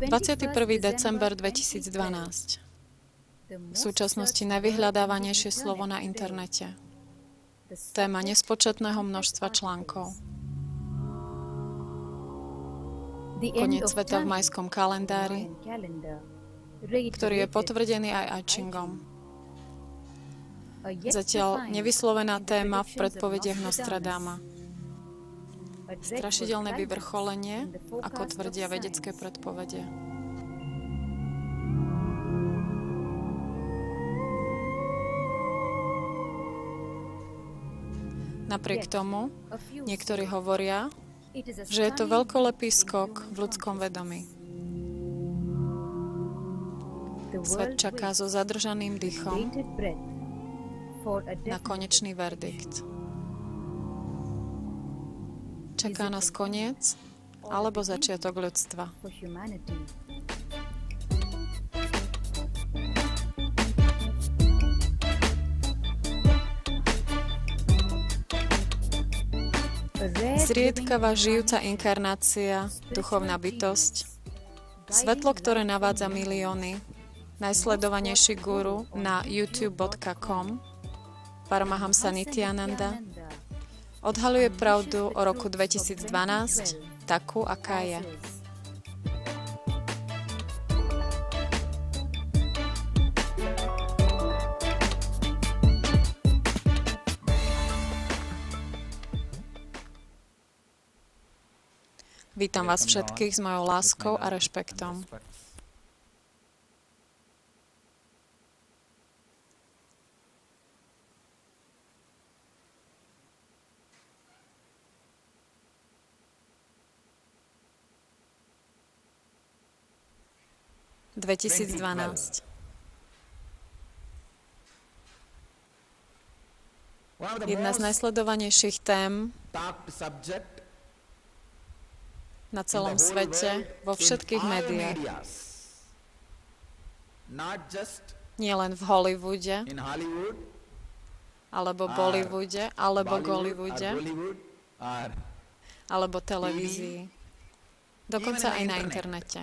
21. december 2012. V súčasnosti najvyhľadávanejšie slovo na internete. Téma nespočetného množstva článkov. Koniec sveta v majskom kalendári, ktorý je potvrdený aj iChingom. Zatiaľ nevyslovená téma v predpovediach Nostradama. Strašidelné vyvrcholenie, ako tvrdia vedecké predpovede. Napriek tomu, niektorí hovoria, že je to veľkolepý skok v ľudskom vedomí. Svet čaká so zadržaným dýchom na konečný verdikt. Čaká nás koniec alebo začiatok ľudstva. Zriedkavá žijúca inkarnácia, duchovná bytosť, svetlo, ktoré navádza milióny, najsledovanejší guru na youtube.com, Paramahamsa Nityananda, odhaľuje pravdu o roku 2012 takú, aká je. Vítam vás všetkých s mojou láskou a rešpektom. Jedna z najsledovanejších tém na celom svete, vo všetkých médiách. Nie len v Hollywoode, alebo Bollywoode, alebo Gollywoode, alebo televízii. Dokonca aj na internete.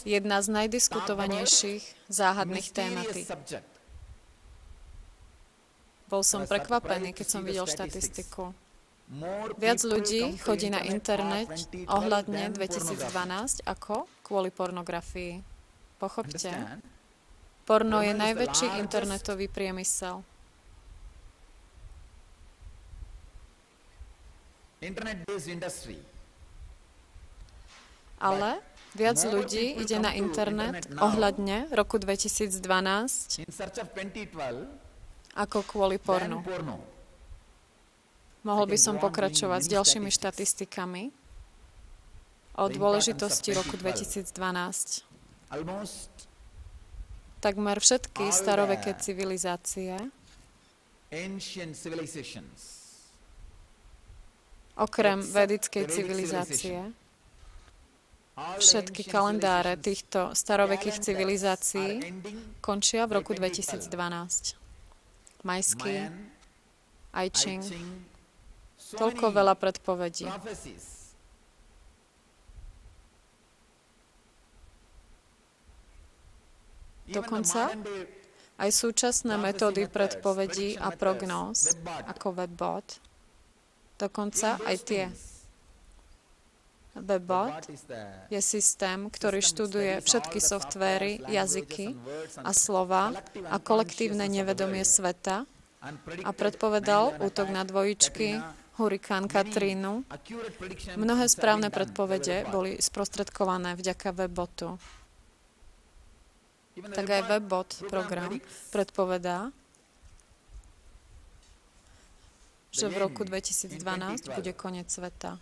Jedna z najdiskutovanejších záhadných tématík. Bol som prekvapený, keď som videl štatistiku. Viac ľudí chodí na internet ohľadne 2012 ako kvôli pornografii. Pochopte, porno je najväčší internetový priemysel. Ale viac ľudí ide na internet ohľadne roku 2012 ako kvôli pornu. Mohol by som pokračovať s ďalšími štatistikami o dôležitosti roku 2012. Takmer všetky staroveké civilizácie, okrem vedickej civilizácie, všetky kalendáre týchto starovekých civilizácií končia v roku 2012. Majský, iChing, toľko veľa predpovedí. Dokonca aj súčasné metódy predpovedí a prognóz, ako Webbot, dokonca aj tie. Webbot je systém, ktorý študuje všetky softvéry, jazyky a slova a kolektívne nevedomie sveta a predpovedal útok na dvojičky, hurikán Katrínu. Mnohé správne predpovede boli sprostredkované vďaka Webbotu. Tak aj Webbot program predpovedá, že v roku 2012 bude koniec sveta.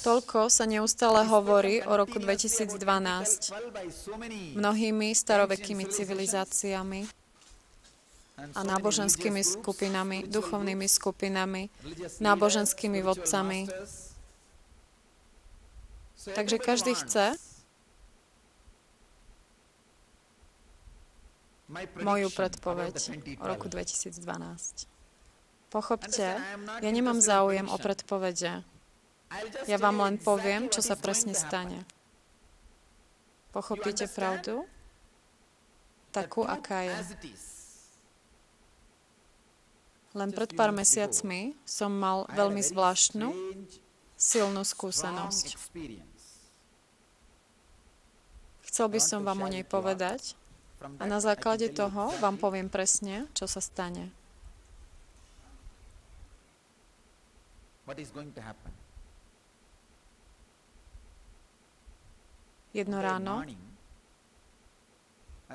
Toľko sa neustále hovorí o roku 2012 mnohými starovekými civilizáciami a náboženskými skupinami, duchovnými skupinami, náboženskými vodcami. Takže každý chce moju predpoveď o roku 2012. Pochopte, ja nemám záujem o predpovede. Ja vám len poviem, čo sa presne stane. Pochopíte pravdu? Takú, aká je. Len pred pár mesiacmi som mal veľmi zvláštnu, silnú skúsenosť. Chcel by som vám o nej povedať a na základe toho vám poviem presne, čo sa stane. Jedno ráno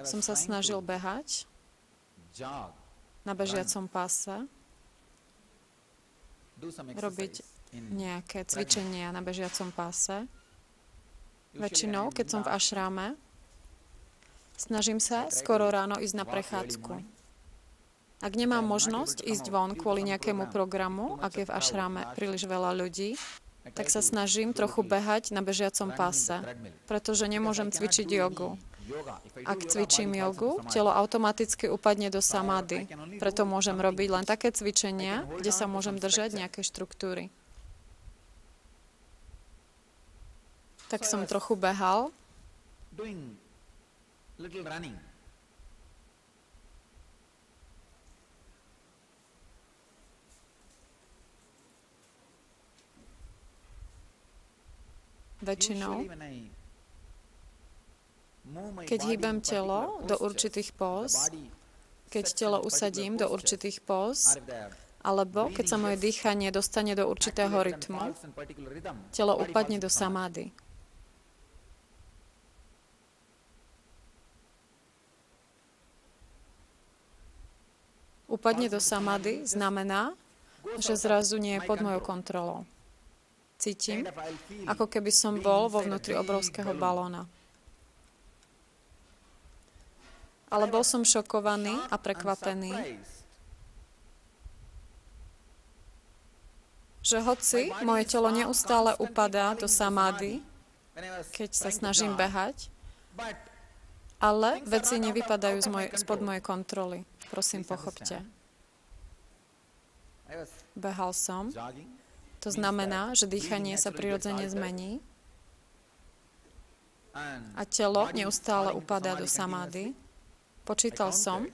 som sa snažil behať na bežiacom páse, robiť nejaké cvičenia na bežiacom páse. Väčšinou, keď som v ašráme, snažím sa skoro ráno ísť na prechádzku. Ak nemám možnosť ísť von kvôli nejakému programu, ak je v ašráme príliš veľa ľudí, tak sa snažím trochu behať na bežiacom páse, pretože nemôžem cvičiť jogu. Ak cvičím jogu, telo automaticky upadne do samády, preto môžem robiť len také cvičenia, kde sa môžem držať nejaké štruktúry. Tak som trochu behal. Väčšinou, keď hýbem telo do určitých póz, keď telo usadím do určitých póz, alebo keď sa moje dýchanie dostane do určitého rytmu, telo upadne do samády. Upadne do samády znamená, že zrazu nie je pod mojou kontrolou. Cítim, ako keby som bol vo vnútri obrovského balóna. Ale bol som šokovaný a prekvapený, že hoci moje telo neustále upadá do samády, keď sa snažím behať, ale veci nevypadajú spod mojej kontroly. Prosím, pochopte. Behal som. To znamená, že dýchanie sa prirodzene zmení a telo neustále upadá do samády. Počítal som,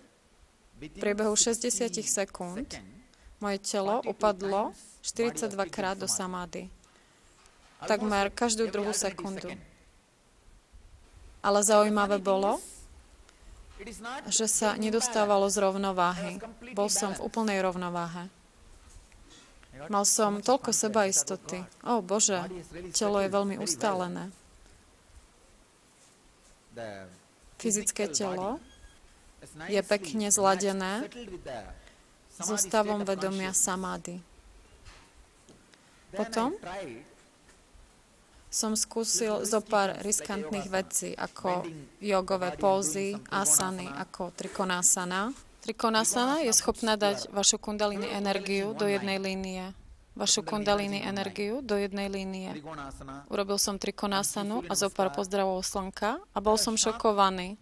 v priebehu 60 sekúnd moje telo upadlo 42 krát do samády. Takmer každú druhú sekundu. Ale zaujímavé bolo, že sa nedostávalo z rovnováhy. Bol som v úplnej rovnováhe. Mal som toľko sebaistoty. Ó, Bože, telo je veľmi ustálené. Fyzické telo je pekne zladené so stavom vedomia samády. Potom som skúsil zo pár riskantných vecí, ako jogové pózy, asany, ako trikonasana. Trikonasana je schopná dať vašu kundalini energiu do jednej línie. Vašu kundalini energiu do jednej línie. Urobil som trikonasanu a zo pár pozdravov slnka a bol som šokovaný.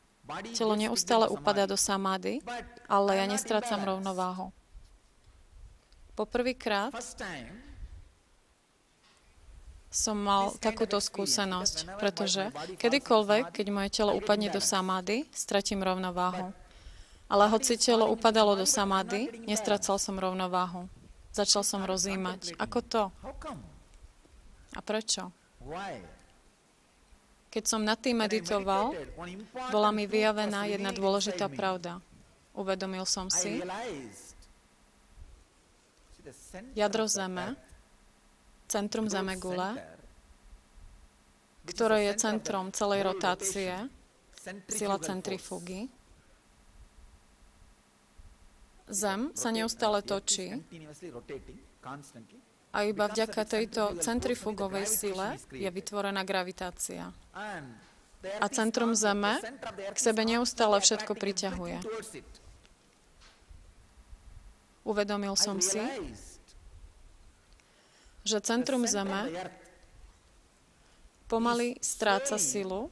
Telo neustále upadá do samády, ale ja nestrácam rovnováhu. Poprvýkrát som mal takúto skúsenosť, pretože kedykoľvek, keď moje telo upadne do samády, stratím rovnováhu. Ale hoci telo upadalo do samády, nestracal som rovnováhu. Začal som rozjímať. Ako to? A prečo? Keď som nad tým meditoval, bola mi vyjavená jedna dôležitá pravda. Uvedomil som si, jadro Zeme, centrum Zemegule, ktoré je centrom celej rotácie, sila centrifúgy. Zem sa neustále točí a iba vďaka tejto centrifugovej sile je vytvorená gravitácia. A centrum Zeme k sebe neustále všetko priťahuje. Uvedomil som si, že centrum Zeme pomaly stráca silu,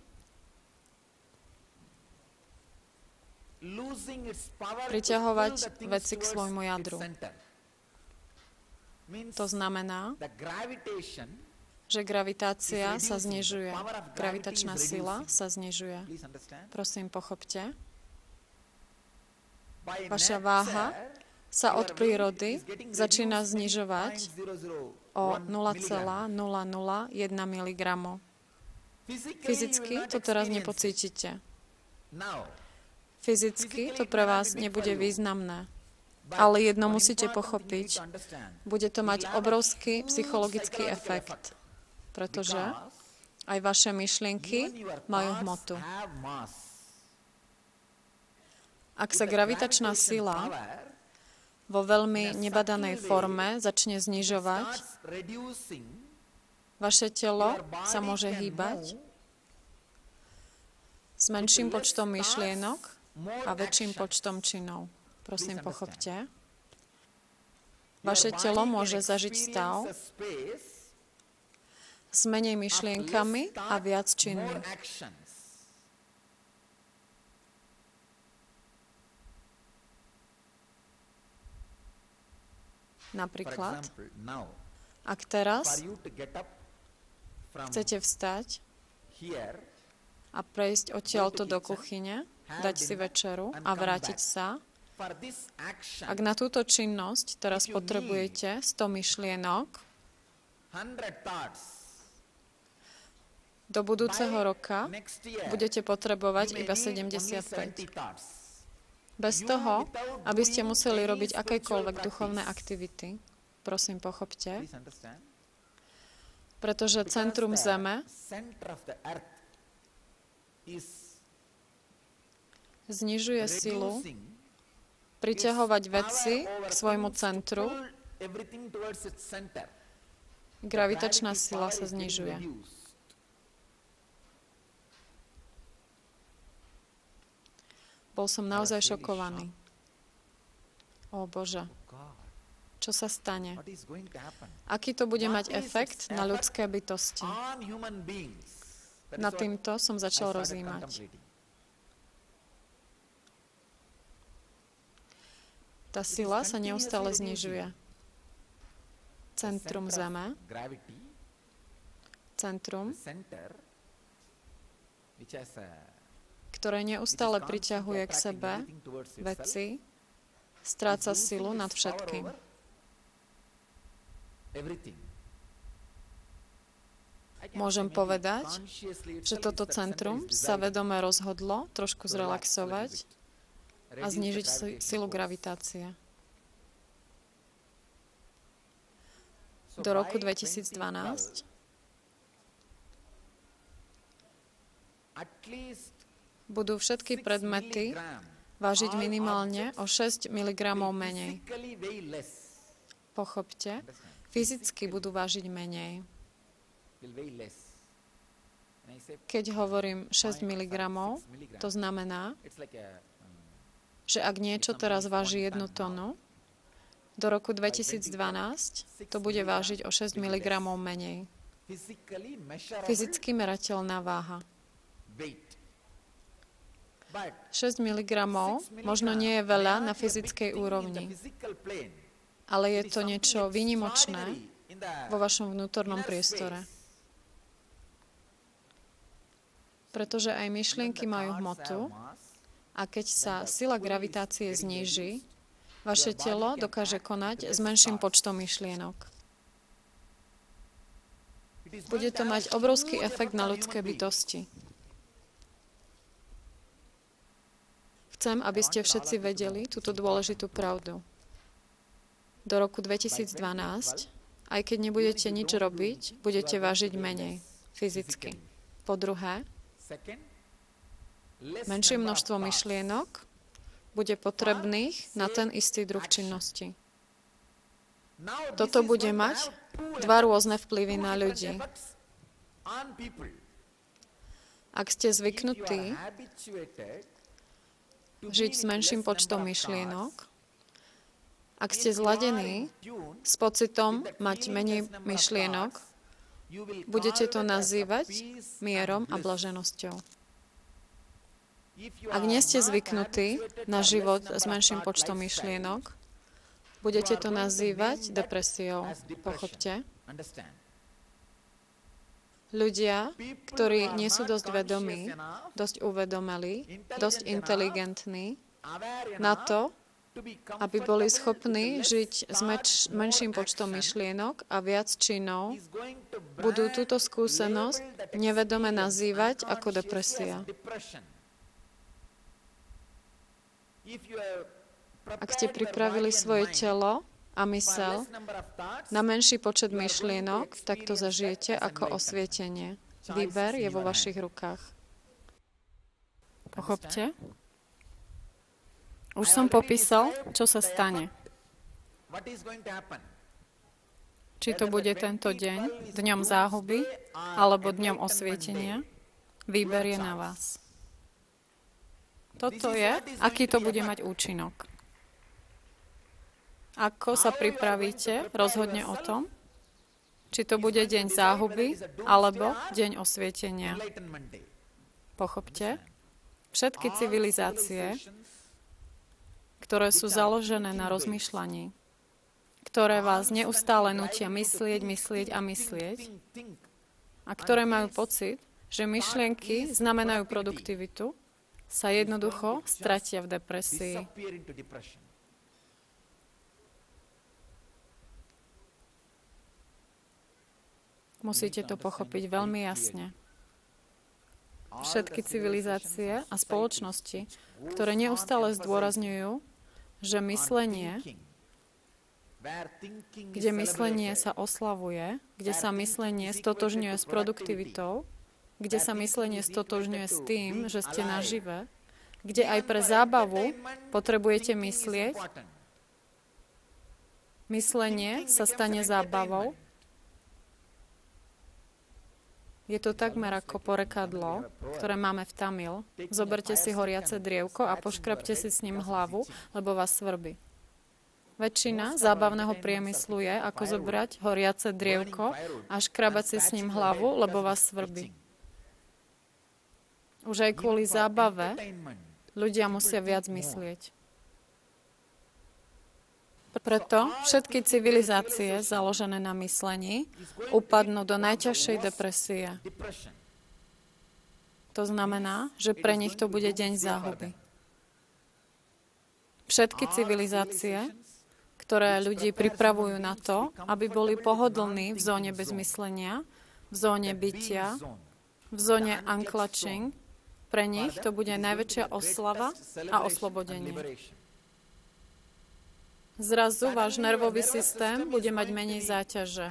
priťahovať veci k svojmu jadru. To znamená, že gravitácia sa znižuje. Gravitačná sila sa znižuje. Prosím, pochopte. Vaša váha sa od prírody začína znižovať o 0,001 mg. Fyzicky to teraz nepocítite. Fyzicky to pre vás nebude významné. Ale jedno musíte pochopiť. Bude to mať obrovský psychologický efekt. Pretože aj vaše myšlienky majú hmotu. Ak sa gravitačná sila vo veľmi nebadanej forme začne znižovať, vaše telo sa môže hýbať s menším počtom myšlienok a väčším počtom činov. Prosím, pochopte. Vaše telo môže zažiť stav s menej myšlienkami a viac činmi. Napríklad, ak teraz chcete vstať a prejsť odtiaľto do kuchyne, dať si večeru a vrátiť sa, ak na túto činnosť teraz potrebujete 100 myšlienok, do budúceho roka budete potrebovať iba 75. Bez toho, aby ste museli robiť akékoľvek duchovné aktivity. Prosím, pochopte. Pretože centrum Zeme znižuje silu priťahovať veci k svojmu centru. Gravitačná sila sa znižuje. Bol som naozaj šokovaný. Ó Bože, čo sa stane? Aký to bude mať efekt na ľudské bytosti? Nad týmto som začal rozjímať. Tá sila sa neustále znižuje. Centrum Zeme, centrum, ktoré neustále priťahuje k sebe veci, stráca silu nad všetkým. Môžem povedať, že toto centrum sa vedome rozhodlo trošku zrelaxovať a znížiť silu gravitácie. Do roku 2012 budú všetky predmety vážiť minimálne o 6 mg menej. Pochopte, fyzicky budú vážiť menej. Keď hovorím 6 mg, to znamená, že ak niečo teraz váži 1 tonu, do roku 2012 to bude vážiť o 6 mg menej. Fyzicky merateľná váha. 6 mg možno nie je veľa na fyzickej úrovni, ale je to niečo výnimočné vo vašom vnútornom priestore. Pretože aj myšlienky majú hmotu a keď sa sila gravitácie zníži, vaše telo dokáže konať s menším počtom myšlienok. Bude to mať obrovský efekt na ľudské bytosti. Chcem, aby ste všetci vedeli túto dôležitú pravdu. Do roku 2012, aj keď nebudete nič robiť, budete vážiť menej fyzicky. Po druhé, menšie množstvo myšlienok bude potrebných na ten istý druh činnosti. Toto bude mať dva rôzne vplyvy na ľudí. Ak ste zvyknutí žiť s menším počtom myšlienok, ak ste zladení s pocitom mať menej myšlienok, budete to nazývať mierom a blaženosťou. Ak nie ste zvyknutí na život s menším počtom myšlienok, Budete to nazývať depresiou. Pochopte. Ľudia, ktorí nie sú dosť vedomí, dosť uvedomelí, dosť inteligentní na to, aby boli schopní žiť s menším počtom myšlienok a viac činov, budú túto skúsenosť nevedome nazývať ako depresia. Ak ste pripravili svoje telo a mysel na menší počet myšlienok, tak to zažijete ako osvietenie. Výber je vo vašich rukách. Pochopte? Už som popísal, čo sa stane. Či to bude tento deň, dňom záhuby, alebo dňom osvietenia, výber je na vás. Toto je, aký to bude mať účinok. Ako sa pripravíte, rozhodne o tom, či to bude deň záhuby, alebo deň osvietenia. Pochopte, všetky civilizácie, ktoré sú založené na rozmýšľaní, ktoré vás neustále nutia myslieť a ktoré majú pocit, že myšlienky znamenajú produktivitu, sa jednoducho stratia v depresii. Musíte to pochopiť veľmi jasne. Všetky civilizácie a spoločnosti, ktoré neustále zdôrazňujú, že myslenie, kde myslenie sa oslavuje, kde sa myslenie stotožňuje s produktivitou, kde sa myslenie stotožňuje s tým, že ste nažive, kde aj pre zábavu potrebujete myslieť, myslenie sa stane zábavou. Je to takmer ako porekadlo, ktoré máme v Tamil. Zoberte si horiace drievko a poškrabte si s ním hlavu, lebo vás svrbí. Väčšina zábavného priemyslu je, ako zobrať horiace drievko a škrabať si s ním hlavu, lebo vás svrbí. Už aj kvôli zábave ľudia musia viac myslieť. Preto všetky civilizácie založené na myslení upadnú do najťažšej depresie. To znamená, že pre nich to bude deň záhuby. Všetky civilizácie, ktoré ľudí pripravujú na to, aby boli pohodlní v zóne bezmyslenia, v zóne bytia, v zóne unclutching, pre nich to bude najväčšia oslava a oslobodenie. Zrazu váš nervový systém bude mať menej záťaže.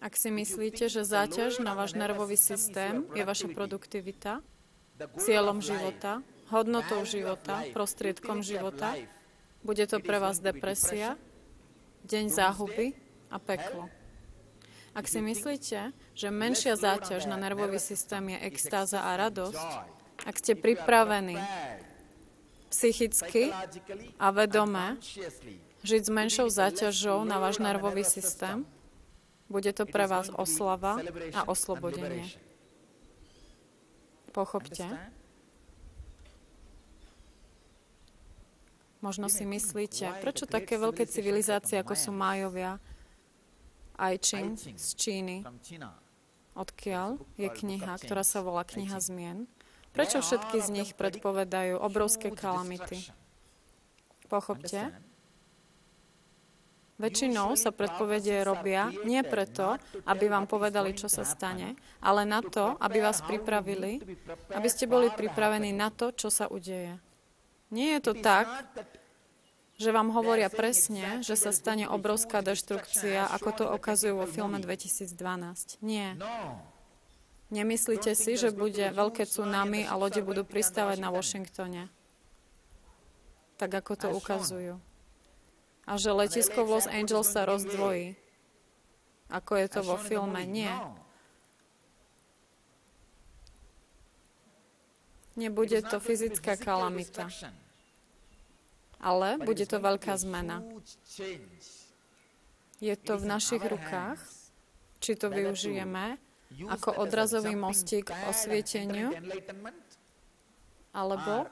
Ak si myslíte, že záťaž na váš nervový systém je vaša produktivita, cieľom života, hodnotou života, prostriedkom života, bude to pre vás depresia, deň záhuby a peklo. Ak si myslíte, že menšia záťaž na nervový systém je extáza a radosť, ak ste pripravení psychicky a vedome žiť s menšou záťažou na váš nervový systém, bude to pre vás oslava a oslobodenie. Pochopte. Možno si myslíte, prečo také veľké civilizácie, ako sú Májovia, I Ching z Číny, odkiaľ je kniha, ktorá sa volá Kniha zmien, prečo všetky z nich predpovedajú obrovské kalamity? Pochopte. Väčšinou sa predpovedie robia nie preto, aby vám povedali, čo sa stane, ale na to, aby vás pripravili, aby ste boli pripravení na to, čo sa udeje. Nie je to tak, že vám hovoria presne, že sa stane obrovská deštrukcia, ako to ukazujú vo filme 2012. Nie. Nemyslíte si, že bude veľké tsunami a lode budú pristávať na Washingtone? Tak, ako to ukazujú. A že letisko v Los Angeles sa rozdvojí. Ako je to vo filme? Nie. Nebude to fyzická kalamita. Ale bude to veľká zmena. Je to v našich rukách, či to využijeme ako odrazový mostík k osvieteniu, alebo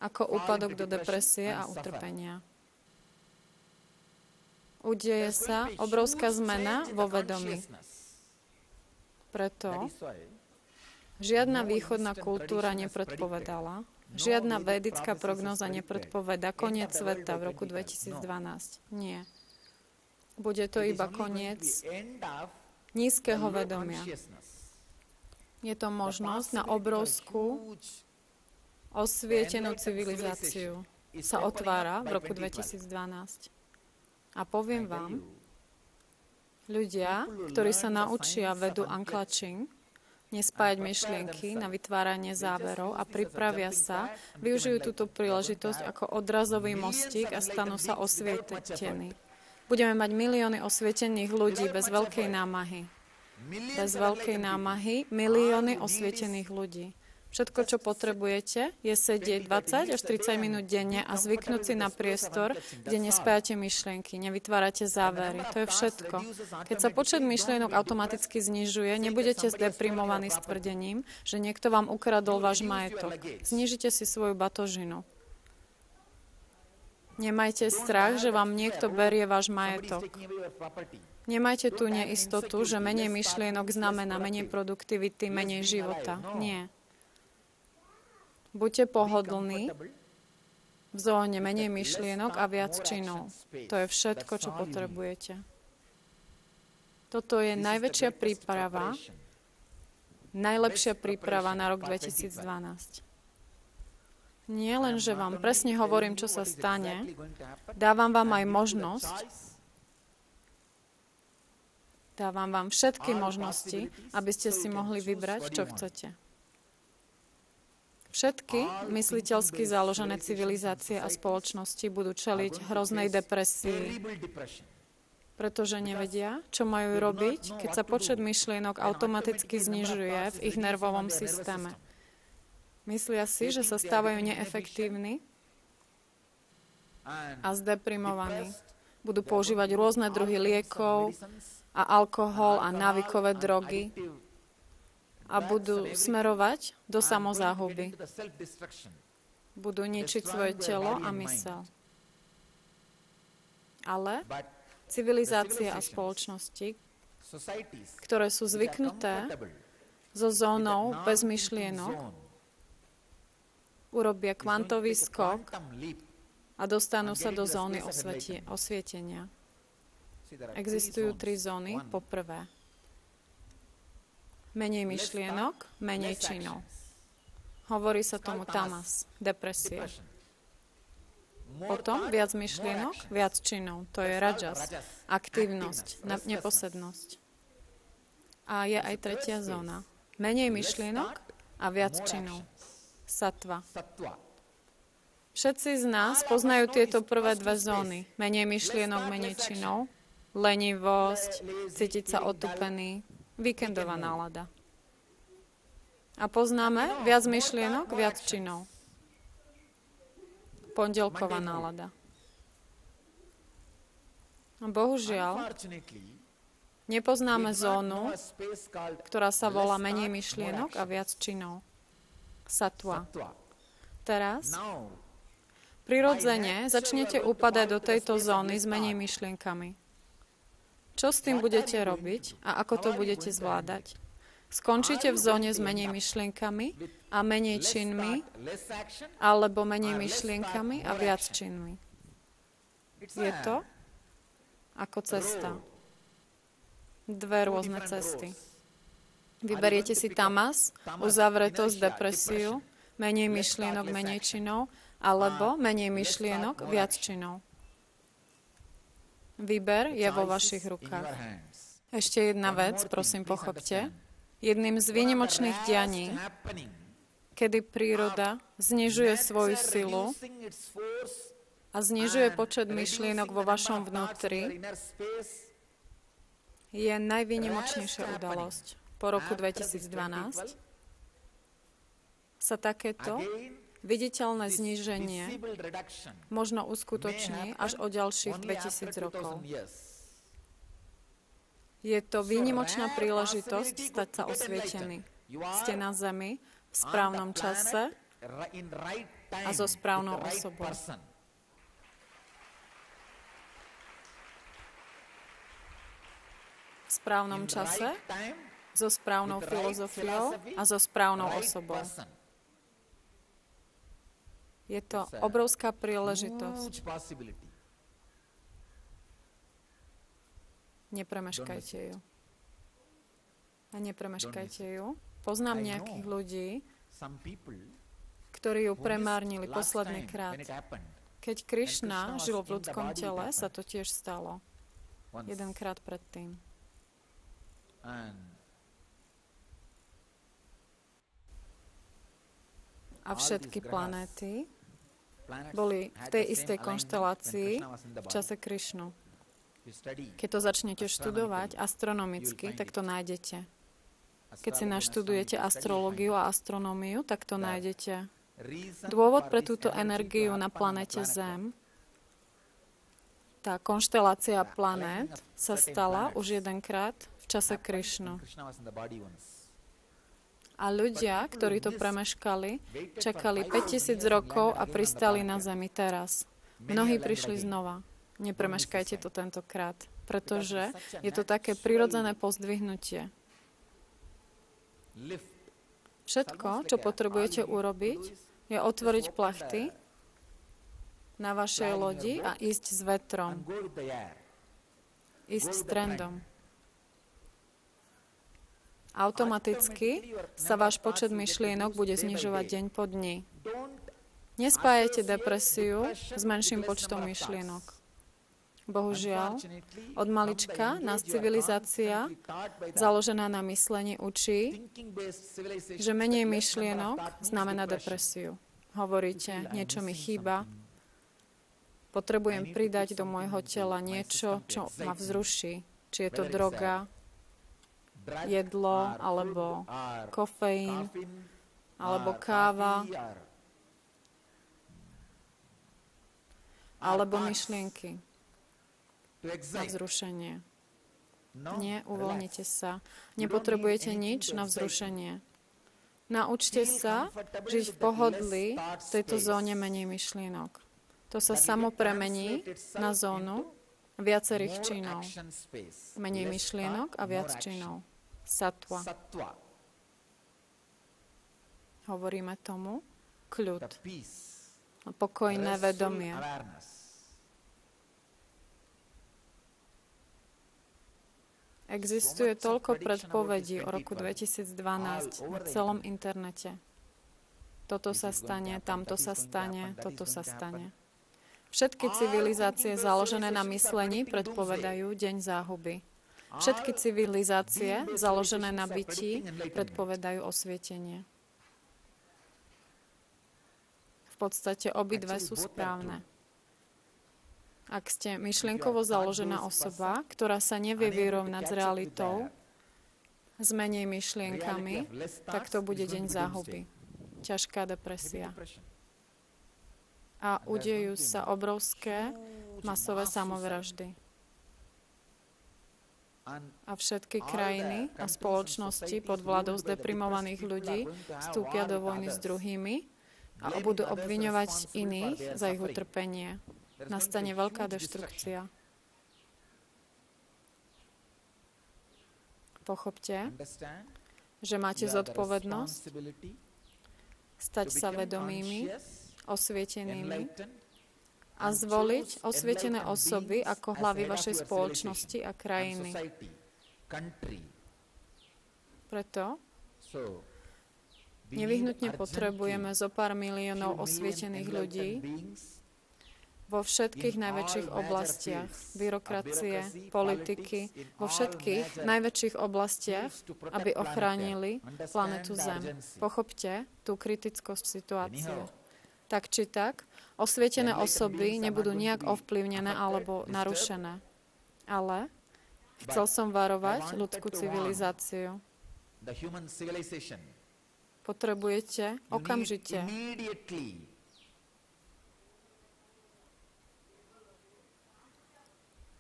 ako úpadok do depresie a utrpenia. Udeje sa obrovská zmena vo vedomí. Preto žiadna východná kultúra nepredpovedala, žiadna védická prognóza nepredpoveda koniec sveta v roku 2012. Nie. Bude to iba koniec nízkeho vedomia. Je to možnosť na obrovskú osvietenú civilizáciu. Sa otvára v roku 2012. A poviem vám, ľudia, ktorí sa naučia vedu unclutching, nespájať myšlienky na vytváranie záverov a pripravia sa, využijú túto príležitosť ako odrazový mostík a stanú sa osvietení. Budeme mať milióny osvietených ľudí bez veľkej námahy. Bez veľkej námahy milióny osvietených ľudí. Všetko, čo potrebujete, je sedieť 20 až 30 minút denne a zvyknúť si na priestor, kde nespájate myšlienky, nevytvárate závery. To je všetko. Keď sa počet myšlienok automaticky znižuje, nebudete zdeprimovaní s tvrdením, že niekto vám ukradol váš majetok. Znižite si svoju batožinu. Nemajte strach, že vám niekto berie váš majetok. Nemajte tú neistotu, že menej myšlienok znamená menej produktivity, menej života. Nie. Buďte pohodlní, v zóne menej myšlienok a viac činov. To je všetko, čo potrebujete. Toto je najväčšia príprava, najlepšia príprava na rok 2012. Nie len, že vám presne hovorím, čo sa stane, dávam vám aj možnosť, dávam vám všetky možnosti, aby ste si mohli vybrať, čo chcete. Všetky mysliteľsky založené civilizácie a spoločnosti budú čeliť hroznej depresii, pretože nevedia, čo majú robiť, keď sa počet myšlienok automaticky znižuje v ich nervovom systéme. Myslia si, že sa stávajú neefektívni a zdeprimovaní. Budú používať rôzne druhy liekov a alkohol a návykové drogy a budú smerovať do samozáhuby. Budú ničiť svoje telo a myseľ. Ale civilizácie a spoločnosti, ktoré sú zvyknuté so zónou bez myšlienok, urobia kvantový skok a dostanú sa do zóny osvietenia. Existujú 3 zóny. Po prvé, menej myšlienok, menej činov. Hovorí sa tomu tamas, depresia. Potom viac myšlienok, viac činov. To je rajas, aktívnosť, neposednosť. A je aj tretia zóna. Menej myšlienok a viac činov. Sattva. Všetci z nás poznajú tieto prvé 2 zóny. Menej myšlienok, menej činov. Lenivosť, cítiť sa otupený. Víkendová nálada. A poznáme viac myšlienok, viac činov. Pondelková nálada. Bohužiaľ, nepoznáme zónu, ktorá sa volá menej myšlienok a viac činov. Sattva. Teraz prirodzene začnete upadať do tejto zóny s menej myšlienkami. Čo s tým budete robiť a ako to budete zvládať? Skončíte v zóne s menej myšlienkami a menej činmi, alebo menej myšlienkami a viac činmi. Je to ako cesta. 2 rôzne cesty. Vyberiete si tamas, uzavretosť, depresiu, menej myšlienok, menej činov, alebo menej myšlienok, viac činov. Výber je vo vašich rukách. Ešte jedna vec, prosím, pochopte. Jedným z výnimočných dianí, kedy príroda znižuje svoju silu a znižuje počet myšlienok vo vašom vnútri, je najvýnimočnejšia udalosť. Po roku 2012 sa takéto viditeľné zníženie možno uskutoční až o ďalších 2000 rokov. Je to výnimočná príležitosť stať sa osvietený. Ste na zemi v správnom čase a so správnou osobou. V správnom čase, so správnou filozofiou a so správnou osobou. Je to obrovská príležitosť. Nepremeškajte ju. A nepremeškajte ju. Poznám nejakých ľudí, ktorí ju premárnili posledný krát. Keď Krišna žil v ľudskom tele, sa to tiež stalo. Jedenkrát predtým. A všetky planéty boli v tej istej konštelácii v čase Krišnu. Keď to začnete študovať astronomicky, tak to nájdete. Keď si naštudujete astrológiu a astronómiu, tak to nájdete. Dôvod pre túto energiu na planete Zem, tá konštelácia planét, sa stala už jedenkrát v čase Krišnu. A ľudia, ktorí to premeškali, čakali 5000 rokov a pristali na Zemi teraz. Mnohí prišli znova. Nepremeškajte to tentokrát, pretože je to také prirodzené pozdvihnutie. Všetko, čo potrebujete urobiť, je otvoriť plachty na vašej lodi a ísť s vetrom. Ísť s trendom. Automaticky sa váš počet myšlienok bude znižovať deň po dni. Nespájajte depresiu s menším počtom myšlienok. Bohužiaľ, od malička nás civilizácia, založená na myslení, učí, že menej myšlienok znamená depresiu. Hovoríte, niečo mi chýba, potrebujem pridať do môjho tela niečo, čo ma vzruší. Či je to droga, jedlo, alebo kofeín, alebo káva, alebo myšlienky na vzrušenie. Nie, uvoľnite sa. Nepotrebujete nič na vzrušenie. Naučte sa žiť v pohodlí v tejto zóne menej myšlienok. To sa samo premení na zónu viacerých činov. Menej myšlienok a viac činov. Sattva. Hovoríme tomu kľud. Pokojné vedomie. Existuje toľko predpovedí o roku 2012 na celom internete. Toto sa stane, tamto sa stane, toto sa stane. Všetky civilizácie založené na myslení predpovedajú deň záhuby. Všetky civilizácie založené na bytí predpovedajú osvietenie. V podstate obidve sú správne. Ak ste myšlienkovo založená osoba, ktorá sa nevie vyrovnať s realitou, s menej myšlienkami, tak to bude deň záhuby. Ťažká depresia. A udejú sa obrovské masové samovraždy. A všetky krajiny a spoločnosti pod vládou zdeprimovaných ľudí vstúpia do vojny s druhými a budú obviňovať iných za ich utrpenie. Nastane veľká deštrukcia. Pochopte, že máte zodpovednosť stať sa vedomými, osvietenými a zvoliť osvietené osoby ako hlavy vašej spoločnosti a krajiny. Preto nevyhnutne potrebujeme zo pár miliónov osvietených ľudí vo všetkých najväčších oblastiach byrokracie, politiky, vo všetkých najväčších oblastiach, aby ochránili planetu Zem. Pochopte tú kritickosť situácie. Tak či tak, osvietené osoby nebudú nejak ovplyvnené alebo narušené. Ale chcel som varovať ľudskú civilizáciu. Potrebujete okamžite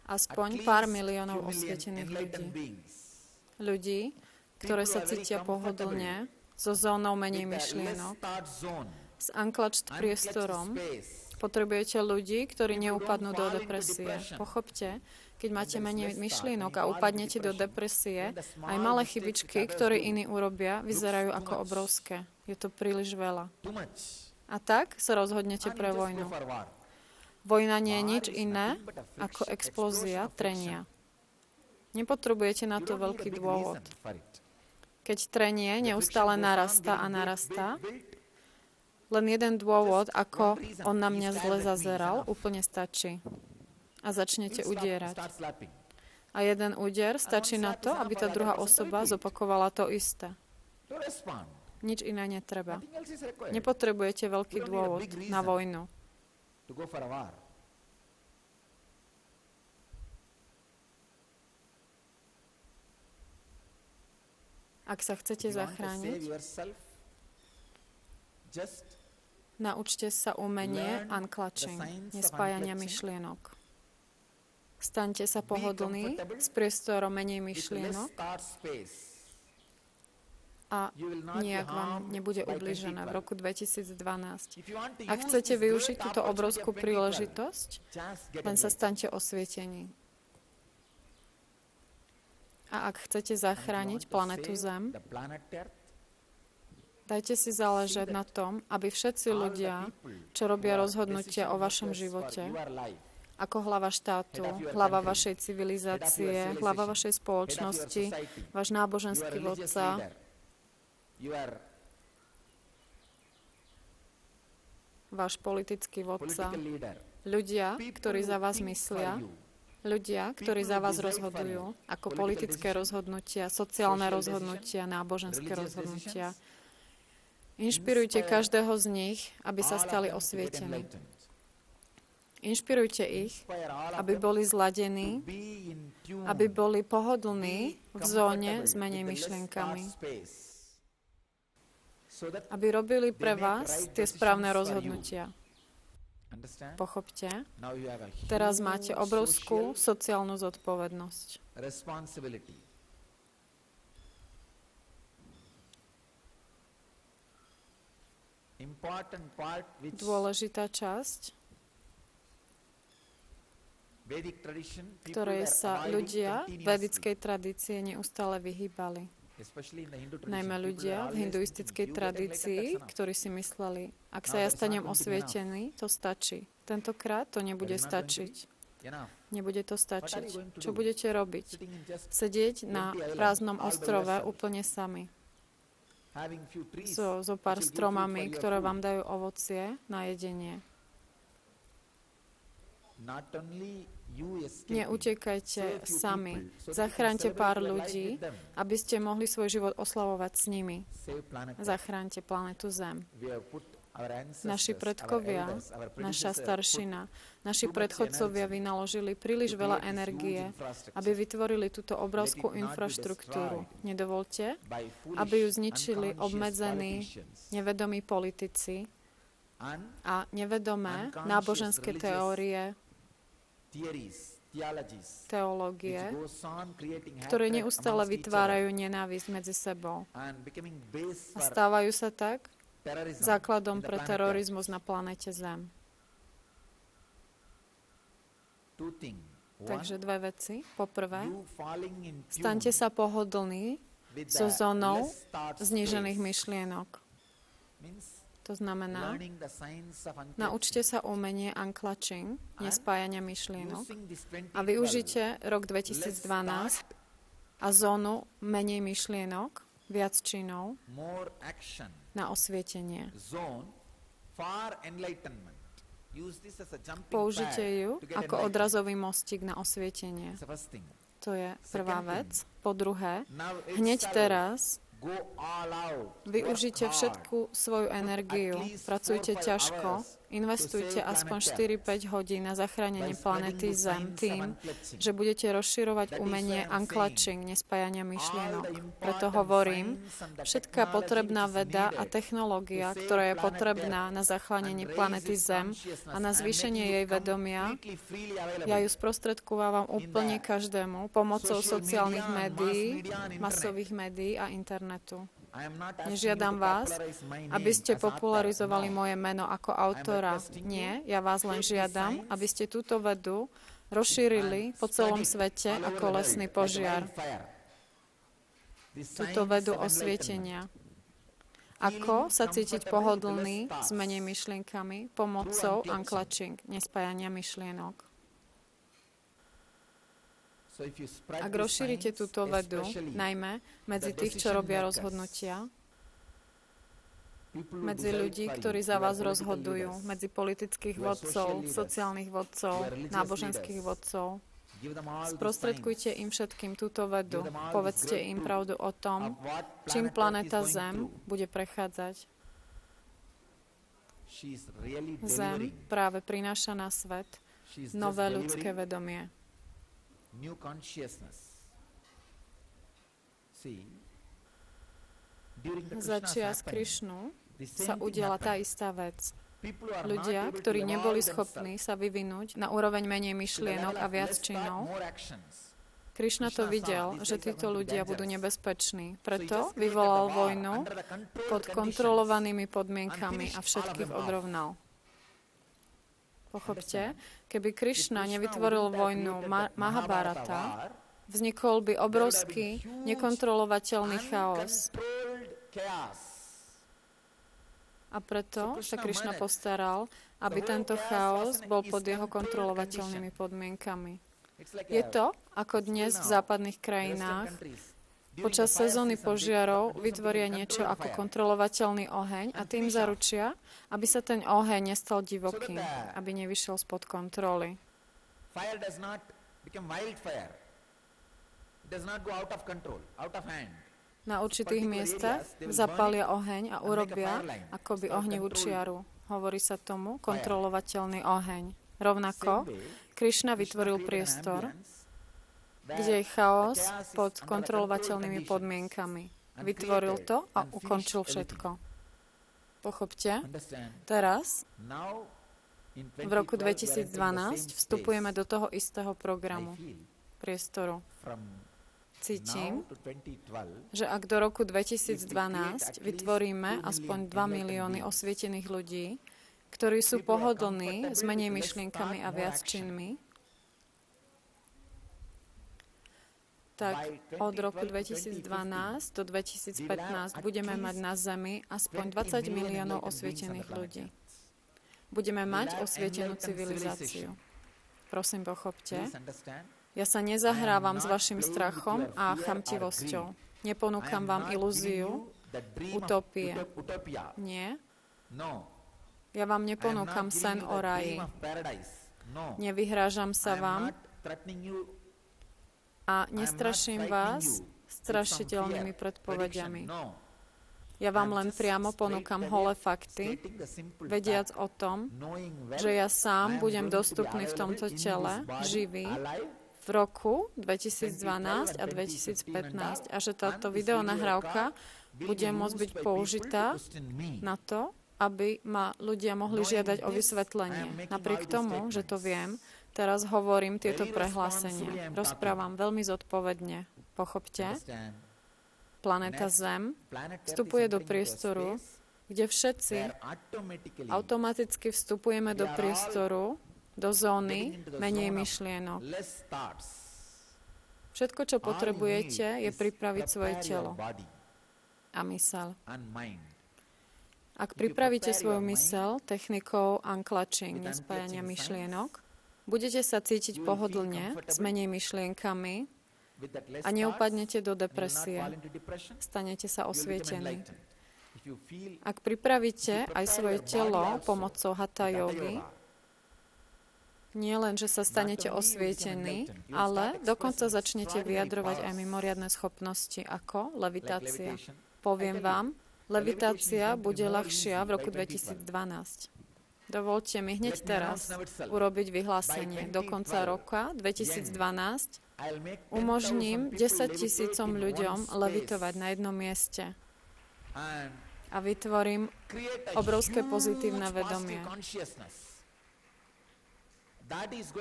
aspoň pár miliónov osvietených ľudí. Ľudí, ktoré sa cítia pohodlne, so zónou menej myšlienok, S unclutched priestorom potrebujete ľudí, ktorí neupadnú do depresie. Pochopte, keď máte menej myšlienok a upadnete do depresie, aj malé chybičky, ktoré iní urobia, vyzerajú ako obrovské. Je to príliš veľa. A tak sa rozhodnete pre vojnu. Vojna nie je nič iné ako explózia trenia. Nepotrebujete na to veľký dôvod. Keď trenie neustále narastá a narastá, len jeden dôvod, ako on na mňa zle zazeral, úplne stačí. A začnete udierať. A jeden úder stačí na to, aby tá druhá osoba zopakovala to isté. Nič iné netreba. Nepotrebujete veľký dôvod na vojnu. Ak sa chcete zachrániť, naučte sa umenie unclutching, nespájania myšlienok. Staňte sa pohodlní s priestorom menej myšlienok a nijak vám nebude ublížené v roku 2012. Ak chcete využiť túto obrovskú príležitosť, len sa staňte osvietení. A ak chcete zachrániť planetu Zem, dajte si záležať na tom, aby všetci ľudia, čo robia rozhodnutia o vašom živote, ako hlava štátu, hlava vašej civilizácie, hlava vašej spoločnosti, váš náboženský vodca, váš politický vodca, ľudia, ktorí za vás myslia, ľudia, ktorí za vás rozhodujú, ako politické rozhodnutia, sociálne rozhodnutia, náboženské rozhodnutia. Inšpirujte každého z nich, aby sa stali osvietení. Inšpirujte ich, aby boli zladení, aby boli pohodlní v zóne s menej myšlienkami. Aby robili pre vás tie správne rozhodnutia. Pochopte, teraz máte obrovskú sociálnu zodpovednosť. Dôležitá časť, ktorej sa ľudia vedickej tradície neustále vyhýbali. Najmä ľudia v hinduistickej tradícii, ktorí si mysleli, ak sa ja stanem osvietený, to stačí. Tentokrát to nebude stačiť. Nebude to stačiť. Čo budete robiť? Sedieť na prázdnom ostrove úplne sami. So pár stromami, ktoré vám dajú ovocie na jedenie. Neutekajte sami. Zachráňte pár ľudí, aby ste mohli svoj život oslavovať s nimi. Zachráňte planetu Zem. Naši predkovia, naša staršina, naši predchodcovia vynaložili príliš veľa energie, aby vytvorili túto obrovskú infraštruktúru. Nedovolte, aby ju zničili obmedzení, nevedomí politici a nevedomé náboženské teórie, teológie, ktoré neustále vytvárajú nenávisť medzi sebou. A stávajú sa tak základom pre terorizmus na planéte Zem. Takže dve veci. Poprvé, staňte sa pohodlní so zónou znížených myšlienok. To znamená, naučte sa umenie unclutching, nespájania myšlienok, a využite rok 2012 a zónu menej myšlienok, viac činov na osvietenie. Použite ju ako odrazový mostík na osvietenie. To je prvá vec. Po druhé, hneď teraz využite všetku svoju energiu, pracujte ťažko, investujte aspoň 4-5 hodín na zachránenie planéty Zem tým, že budete rozširovať umenie unclutching, nespájania myšlienok. Preto hovorím, všetká potrebná veda a technológia, ktorá je potrebná na zachránenie planéty Zem a na zvýšenie jej vedomia, ja ju sprostredkovávam úplne každému pomocou sociálnych médií, masových médií a internetu. Nežiadam vás, aby ste popularizovali moje meno ako autora. Nie, ja vás len žiadam, aby ste túto vedu rozšírili po celom svete ako lesný požiar. Túto vedu osvietenia. Ako sa cítiť pohodlný s menej myšlienkami pomocou unclutching, nespájania myšlienok. Ak rozšírite túto vedu, najmä medzi tých, čo robia rozhodnutia, medzi ľudí, ktorí za vás rozhodujú, medzi politických vodcov, sociálnych vodcov, náboženských vodcov, sprostredkujte im všetkým túto vedu. Povedzte im pravdu o tom, čím planéta Zem bude prechádzať. Zem práve prináša na svet nové ľudské vedomie. Za čias Krišnu sa udiala tá istá vec. Ľudia, ktorí neboli schopní sa vyvinúť na úroveň menej myšlienok a viac činov, Krišna to videl, že títo ľudia budú nebezpeční. Preto vyvolal vojnu pod kontrolovanými podmienkami a všetkých odrovnal. Pochopte, keby Krišna nevytvoril vojnu Mahabharata, vznikol by obrovský, nekontrolovateľný chaos. A preto sa Krišna postaral, aby tento chaos bol pod jeho kontrolovateľnými podmienkami. Je to, ako dnes v západných krajinách, počas sezóny požiarov vytvoria niečo ako kontrolovateľný oheň a tým zaručia, aby sa ten oheň nestal divokým, aby nevyšiel spod kontroly. Na určitých miestach zapália oheň a urobia akoby ohnivú čiaru. Hovorí sa tomu kontrolovateľný oheň. Rovnako Krišna vytvoril priestor, kde je chaos pod kontrolovateľnými podmienkami. Vytvoril to a ukončil všetko. Pochopte, teraz, v roku 2012, vstupujeme do toho istého programu, priestoru. Cítim, že ak do roku 2012 vytvoríme aspoň 2 milióny osvietených ľudí, ktorí sú pohodlní s menej myšlienkami a viac činmi, tak od roku 2012 do 2015 budeme mať na Zemi aspoň 20 miliónov osvietených ľudí. Budeme mať osvietenú civilizáciu. Prosím, pochopte. Ja sa nezahrávam s vašim strachom a chamtivosťou. Neponúkam vám ilúziu, utopie. Nie. Ja vám neponúkam sen o raji. Nevyhrážam sa vám a nestraším vás strašiteľnými predpovediami. Ja vám len priamo ponúkam holé fakty, vediac o tom, že ja sám budem dostupný v tomto tele, živý, v roku 2012 a 2015 a že táto videonahrávka bude môcť byť použitá na to, aby ma ľudia mohli žiadať o vysvetlenie. Napriek tomu, že to viem, teraz hovorím tieto prehlásenia. Rozprávam veľmi zodpovedne. Pochopte, planéta Zem vstupuje do priestoru, kde všetci automaticky vstupujeme do priestoru, do zóny menej myšlienok. Všetko, čo potrebujete, je pripraviť svoje telo a myseľ. Ak pripravíte svoju myseľ technikou unclutching, nespájania myšlienok, budete sa cítiť pohodlne s menej myšlienkami a neupadnete do depresie. Stanete sa osvietení. Ak pripravíte aj svoje telo pomocou hatha jogy, nie len, že sa stanete osvietení, ale dokonca začnete vyjadrovať aj mimoriadne schopnosti ako levitácia. Poviem vám, levitácia bude ľahšia v roku 2012. Dovolte mi hneď teraz urobiť vyhlásenie. Do konca roka 2012 umožním 10 000 ľuďom levitovať na jednom mieste a vytvorím obrovské pozitívne vedomie.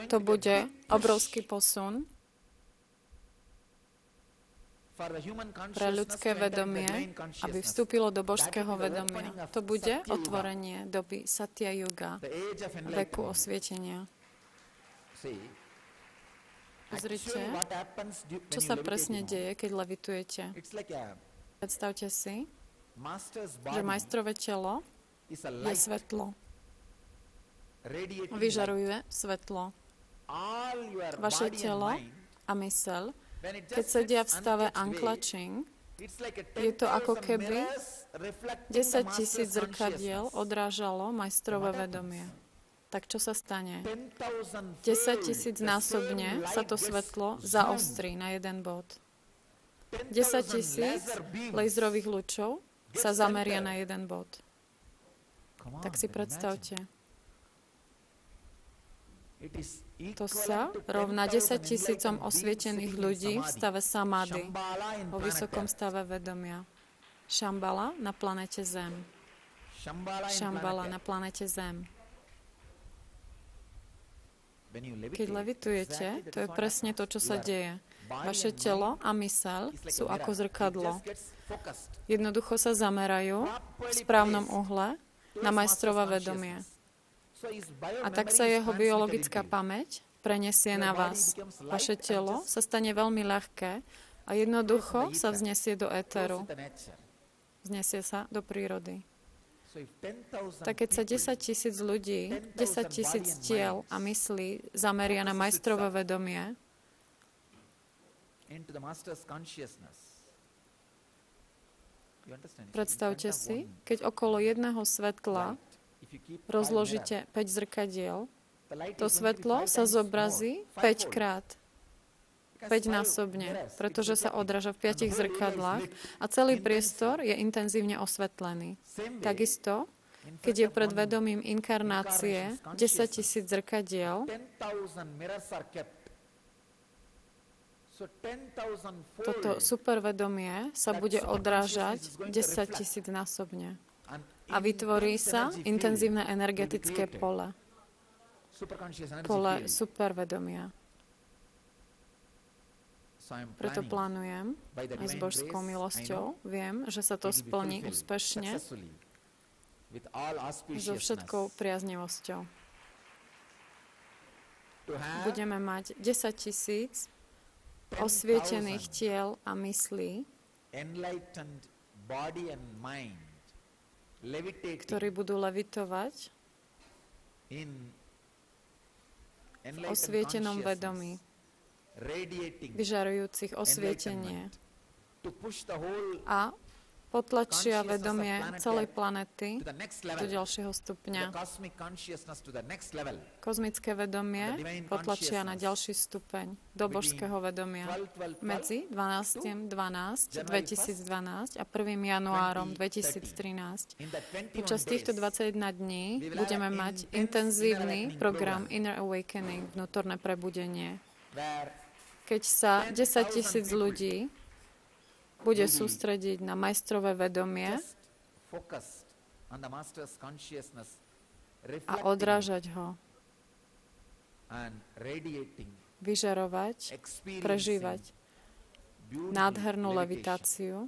To bude obrovský posun pre ľudské vedomie, aby vstúpilo do božského vedomia. To bude otvorenie doby Satya Yuga, veku osvietenia. Pozrite, čo sa presne deje, keď levitujete. Predstavte si, že majstrové telo je svetlo. Vyžaruje svetlo. Vaše telo a myseľ, keď sedia v stave unclutching, je to ako keby 10 000 zrkadiel odrážalo majstrové vedomie. Tak čo sa stane? 10 000 násobne sa to svetlo zaostrí na jeden bod. 10 000 laserových lúčov sa zameria na jeden bod. Tak si predstavte. To sa rovná 10 000 osvietených ľudí v stave samadhi, vo vysokom stave vedomia. Šambala na planete Zem. Šambala na planete Zem. Keď levitujete, to je presne to, čo sa deje. Vaše telo a myseľ sú ako zrkadlo. Jednoducho sa zamerajú v správnom uhle na majstrové vedomie. A tak sa jeho biologická pamäť prenesie na vás. Vaše telo sa stane veľmi ľahké a jednoducho sa vznesie do éteru. Vznesie sa do prírody. Tak keď sa 10 000 ľudí, 10 000 tiel a myslí zameria na majstrové vedomie, predstavte si, keď okolo jedného svetla rozložíte 5 zrkadiel, to svetlo sa zobrazí 5 krát. 5-násobne, pretože sa odráža v 5 zrkadlách a celý priestor je intenzívne osvetlený. Takisto, keď je pred vedomím inkarnácie 10 000 zrkadiel, toto supervedomie sa bude odrážať 10 000-násobne a vytvorí sa intenzívne energetické pole. Pole supervedomia. Preto plánujem aj s Božskou milosťou. Viem, že sa to splní úspešne so všetkou priaznivosťou. Budeme mať 10 000 osvietených tiel a myslí, ktorí budú levitovať v osvietenom vedomí, vyžarujúcich osvietenie a potlačia vedomie celej planety do ďalšieho stupňa. Kozmické vedomie potlačia na ďalší stupeň do božského vedomia medzi 12.12.2012 a 1. januárom 2013. Počas týchto 21 dní budeme mať intenzívny program Inner Awakening, vnútorné prebudenie. Keď sa 10 000 ľudí bude sústrediť na majstrové vedomie a odrážať ho, vyžarovať, prežívať nádhernú levitáciu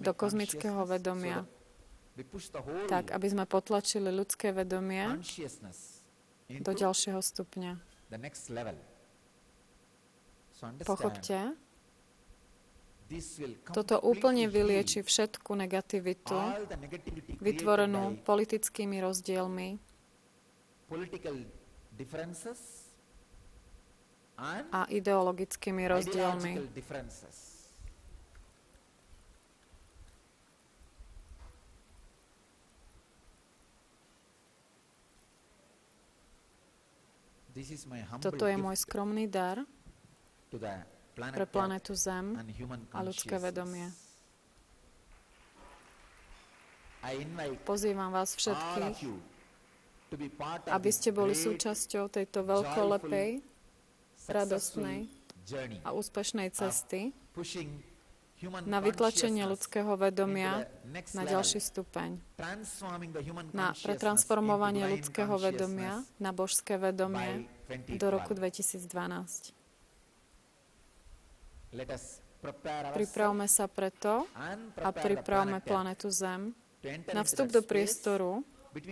do kozmického vedomia, tak, aby sme potlačili ľudské vedomie do ďalšieho stupňa. Pochopte, toto úplne vylieči všetku negativitu, vytvorenú politickými rozdielmi a ideologickými rozdielmi. Toto je môj skromný dar pre planetu Zem a ľudské vedomie. Pozývam vás všetkých, aby ste boli súčasťou tejto veľkolepej, radostnej a úspešnej cesty na vytlačenie ľudského vedomia na ďalší stupeň, na pretransformovanie ľudského vedomia na božské vedomie do roku 2012. Pripravme sa preto a pripravme planetu Zem na vstup do priestoru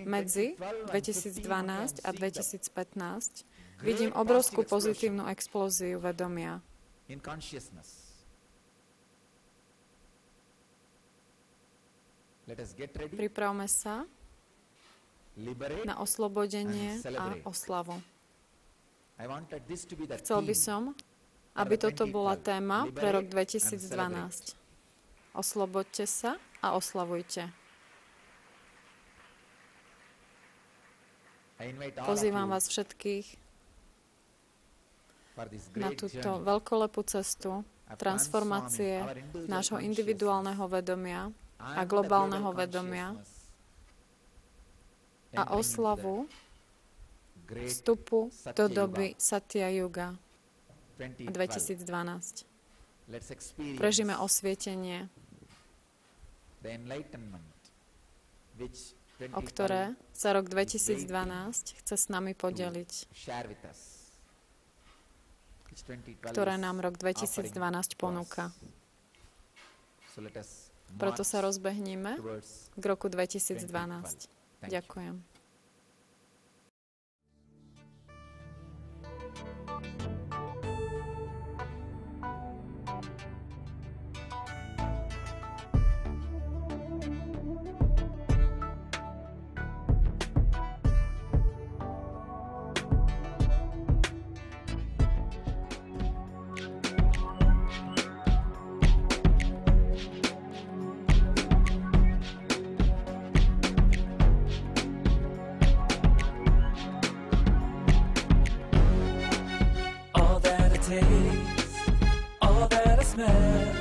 medzi 2012 a 2015. Vidím obrovskú pozitívnu explóziu vedomia. Pripravme sa na oslobodenie a oslavu. Chcel by som, aby toto bola téma pre rok 2012. Oslobodte sa a oslavujte. Pozývam vás všetkých na túto veľkolepú cestu transformácie nášho individuálneho vedomia a globálneho vedomia a oslavu vstupu do doby Satya Yuga 2012. Prežíme osvietenie, o ktoré sa rok 2012 chce s nami podeliť, ktoré nám rok 2012 ponúka. Preto sa rozbehníme k roku 2012. Ďakujem. All that I smell,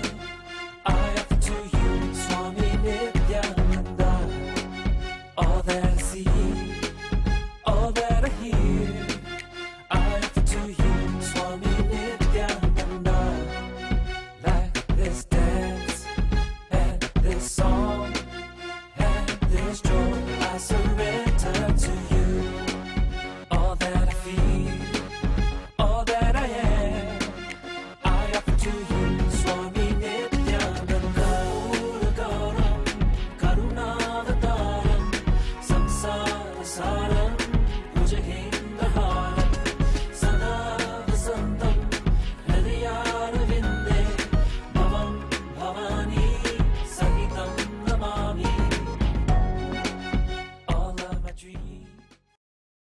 I offer to you, Swami Nityananda. All that I see, all that I hear, I offer to you, Swami Nityananda. Like this dance and this song and this joy, I surrender.